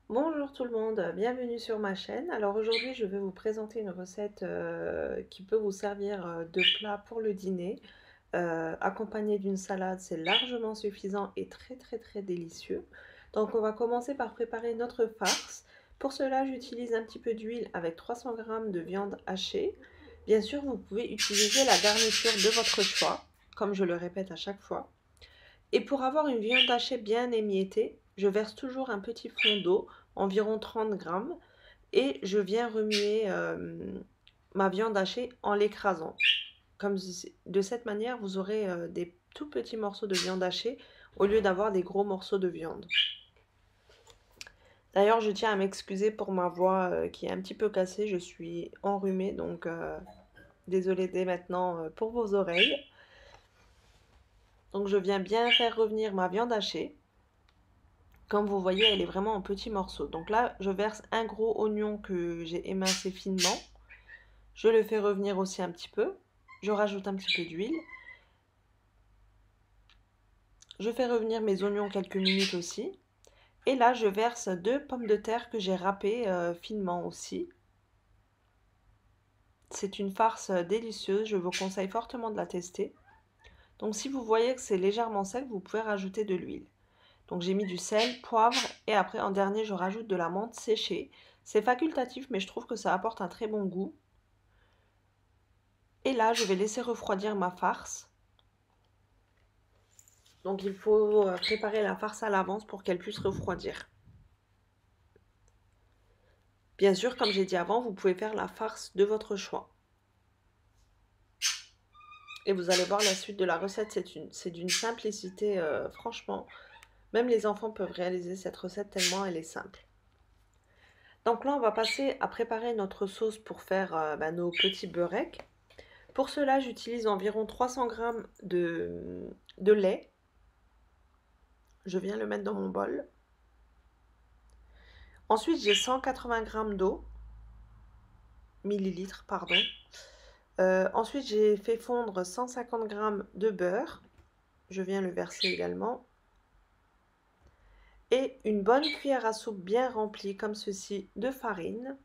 Bonjour tout le monde, bienvenue sur ma chaîne. Alors aujourd'hui je vais vous présenter une recette qui peut vous servir de plat pour le dîner. Accompagné d'une salade, c'est largement suffisant et très délicieux. Donc on va commencer par préparer notre farce. Pour cela j'utilise un petit peu d'huile avec 300 g de viande hachée. Bien sûr vous pouvez utiliser la garniture de votre choix, comme je le répète à chaque fois. Et pour avoir une viande hachée bien émiettée, je verse toujours un petit fond d'eau, environ 30 grammes, et je viens remuer ma viande hachée en l'écrasant. De cette manière, vous aurez des tout petits morceaux de viande hachée au lieu d'avoir des gros morceaux de viande. D'ailleurs, je tiens à m'excuser pour ma voix qui est un petit peu cassée. Je suis enrhumée, donc désolée dès maintenant pour vos oreilles. Donc je viens bien faire revenir ma viande hachée. Comme vous voyez, elle est vraiment en petits morceaux. Donc là, je verse un gros oignon que j'ai émincé finement. Je le fais revenir aussi un petit peu. Je rajoute un petit peu d'huile. Je fais revenir mes oignons quelques minutes aussi. Et là, je verse 2 pommes de terre que j'ai râpées finement aussi. C'est une farce délicieuse. Je vous conseille fortement de la tester. Donc si vous voyez que c'est légèrement sec, vous pouvez rajouter de l'huile. Donc j'ai mis du sel, poivre et après en dernier je rajoute de la menthe séchée. C'est facultatif mais je trouve que ça apporte un très bon goût. Et là je vais laisser refroidir ma farce. Donc il faut préparer la farce à l'avance pour qu'elle puisse refroidir. Bien sûr, comme j'ai dit avant, vous pouvez faire la farce de votre choix. Et vous allez voir la suite de la recette, c'est d'une simplicité, franchement. Même les enfants peuvent réaliser cette recette tellement elle est simple. Donc là, on va passer à préparer notre sauce pour faire nos petits beureks. Pour cela, j'utilise environ 300 g de lait. Je viens le mettre dans mon bol. Ensuite, j'ai 180 g d'eau, millilitres, pardon. Ensuite, j'ai fait fondre 150 g de beurre. Je viens le verser également. Et une bonne cuillère à soupe bien remplie, comme ceci, de farine.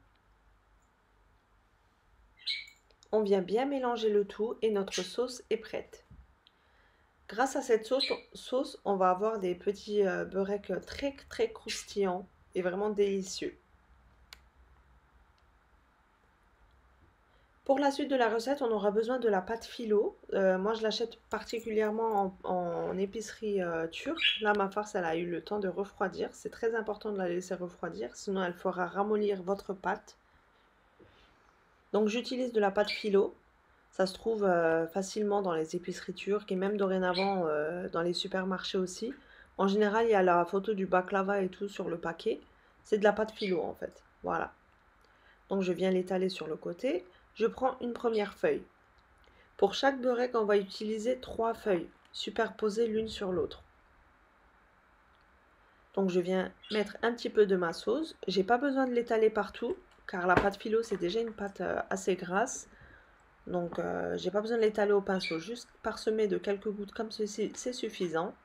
On vient bien mélanger le tout et notre sauce est prête. Grâce à cette sauce, on va avoir des petits beureks très croustillants et vraiment délicieux. Pour la suite de la recette, on aura besoin de la pâte philo. Moi, je l'achète particulièrement en épicerie turque. Là, ma farce, elle a eu le temps de refroidir. C'est très important de la laisser refroidir, sinon elle fera ramollir votre pâte. Donc, j'utilise de la pâte philo. Ça se trouve facilement dans les épiceries turques et même dorénavant dans les supermarchés aussi. En général, il y a la photo du baklava et tout sur le paquet. C'est de la pâte philo en fait. Voilà. Donc je viens l'étaler sur le côté. Je prends une première feuille. Pour chaque beurek, on va utiliser 3 feuilles superposées l'une sur l'autre. Donc je viens mettre un petit peu de ma sauce. J'ai pas besoin de l'étaler partout car la pâte philo c'est déjà une pâte assez grasse. Donc j'ai pas besoin de l'étaler au pinceau, juste parsemer de quelques gouttes comme ceci, c'est suffisant.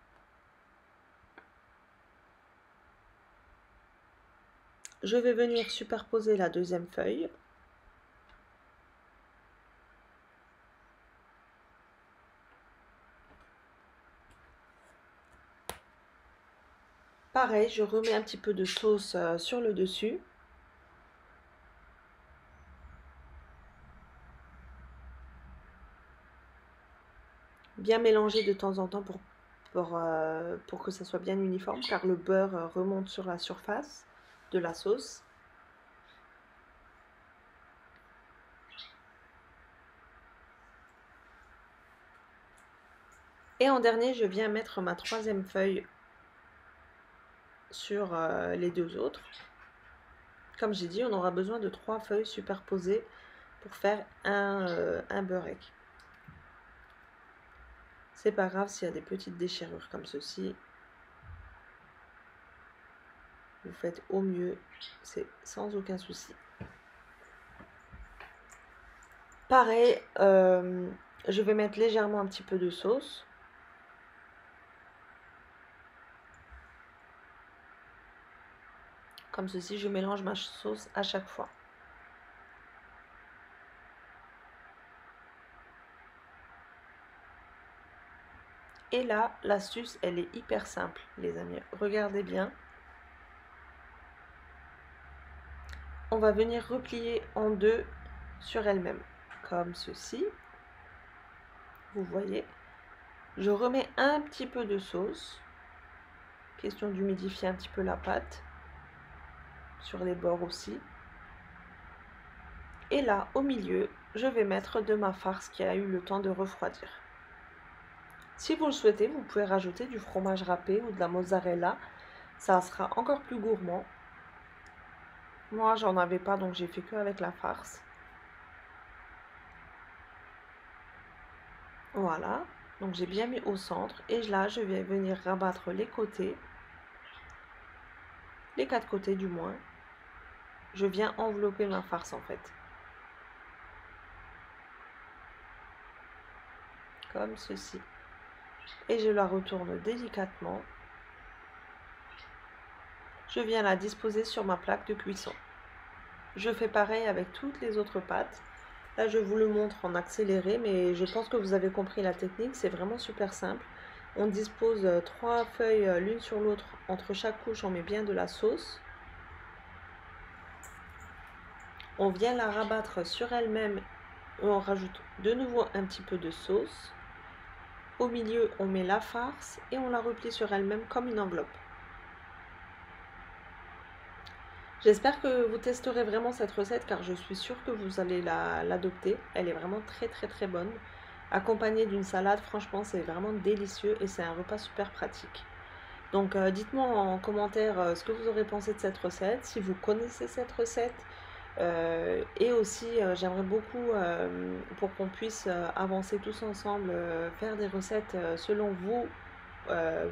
Je vais venir superposer la deuxième feuille. Pareil, je remets un petit peu de sauce sur le dessus. Bien mélanger de temps en temps pour que ça soit bien uniforme, car le beurre remonte sur la surface de la sauce. Et en dernier, je viens mettre ma troisième feuille sur les deux autres. Comme j'ai dit, on aura besoin de 3 feuilles superposées pour faire un beurek. C'est pas grave s'il y a des petites déchirures comme ceci. Vous faites au mieux, c'est sans aucun souci. Pareil, je vais mettre légèrement un petit peu de sauce. Comme ceci, je mélange ma sauce à chaque fois. Et là, l'astuce, elle est hyper simple, les amis. Regardez bien. On va venir replier en deux sur elle-même, comme ceci. Vous voyez. Je remets un petit peu de sauce. Question d'humidifier un petit peu la pâte. Sur les bords aussi. Et là, au milieu, je vais mettre de ma farce qui a eu le temps de refroidir. Si vous le souhaitez, vous pouvez rajouter du fromage râpé ou de la mozzarella. Ça sera encore plus gourmand. Moi, j'en avais pas, donc j'ai fait que avec la farce. Voilà. Donc j'ai bien mis au centre. Et là, je vais venir rabattre les côtés. Les 4 côtés du moins. Je viens envelopper ma farce en fait. Comme ceci. Et je la retourne délicatement. Je viens la disposer sur ma plaque de cuisson. Je fais pareil avec toutes les autres pâtes. Là, je vous le montre en accéléré, mais je pense que vous avez compris la technique. C'est vraiment super simple. On dispose 3 feuilles l'une sur l'autre. Entre chaque couche, on met bien de la sauce. On vient la rabattre sur elle-même. On rajoute de nouveau un petit peu de sauce. Au milieu, on met la farce et on la replie sur elle-même comme une enveloppe. J'espère que vous testerez vraiment cette recette car je suis sûre que vous allez l'adopter. Elle est vraiment très bonne. Accompagnée d'une salade, franchement c'est vraiment délicieux et c'est un repas super pratique. Donc dites-moi en commentaire ce que vous aurez pensé de cette recette, si vous connaissez cette recette. Et aussi j'aimerais beaucoup pour qu'on puisse avancer tous ensemble, faire des recettes selon vous,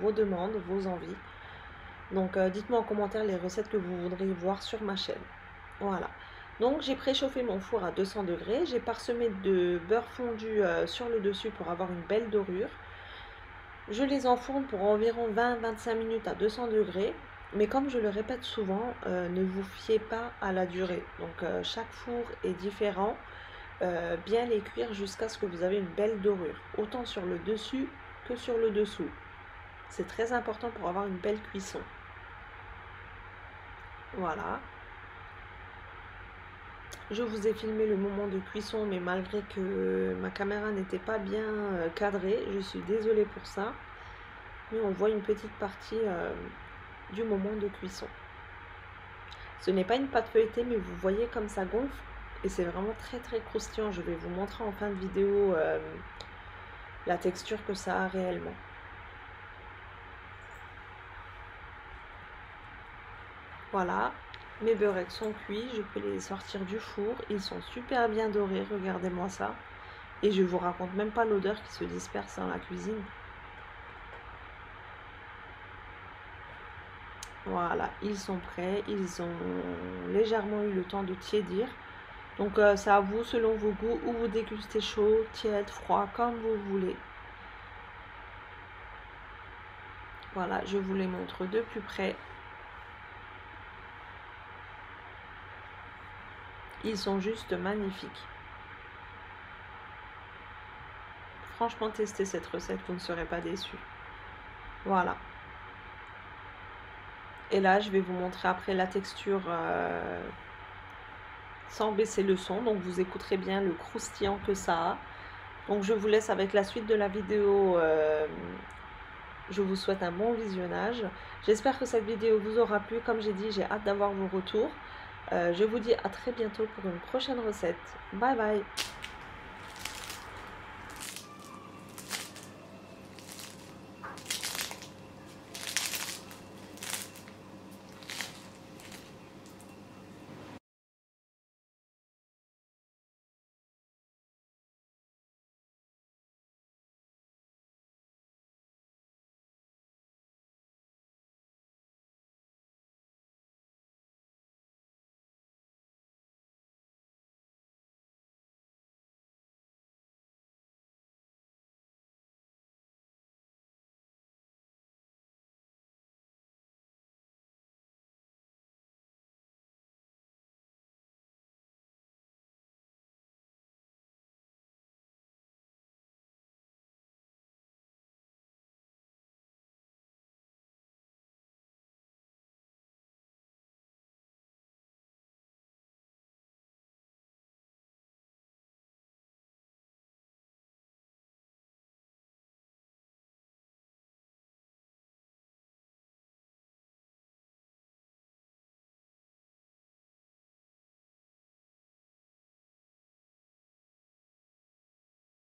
vos demandes, vos envies. Donc dites-moi en commentaire les recettes que vous voudriez voir sur ma chaîne. Voilà. Donc j'ai préchauffé mon four à 200 degrés. J'ai parsemé de beurre fondu sur le dessus pour avoir une belle dorure. Je les enfourne pour environ 20-25 minutes à 200 degrés. Mais comme je le répète souvent, ne vous fiez pas à la durée. Donc chaque four est différent. Bien les cuire jusqu'à ce que vous avez une belle dorure. Autant sur le dessus que sur le dessous. C'est très important pour avoir une belle cuisson. Voilà. Je vous ai filmé le moment de cuisson, mais malgré que ma caméra n'était pas bien cadrée, je suis désolée pour ça. Mais on voit une petite partie du moment de cuisson. Ce n'est pas une pâte feuilletée, mais vous voyez comme ça gonfle. Et c'est vraiment très croustillant. Je vais vous montrer en fin de vidéo la texture que ça a réellement. Voilà, mes beurrettes sont cuits, je peux les sortir du four. Ils sont super bien dorés, regardez-moi ça. Et je vous raconte même pas l'odeur qui se disperse dans la cuisine. Voilà, ils sont prêts, ils ont légèrement eu le temps de tiédir. Donc c'est à vous, selon vos goûts, ou vous dégustez chaud, tiède, froid, comme vous voulez. Voilà, je vous les montre de plus près. Ils sont juste magnifiques. Franchement, testez cette recette, vous ne serez pas déçus. Voilà. Et là, je vais vous montrer après la texture sans baisser le son. Donc, vous écouterez bien le croustillant que ça a. Donc, je vous laisse avec la suite de la vidéo. Je vous souhaite un bon visionnage. J'espère que cette vidéo vous aura plu. Comme j'ai dit, j'ai hâte d'avoir vos retours. Je vous dis à très bientôt pour une prochaine recette. Bye bye!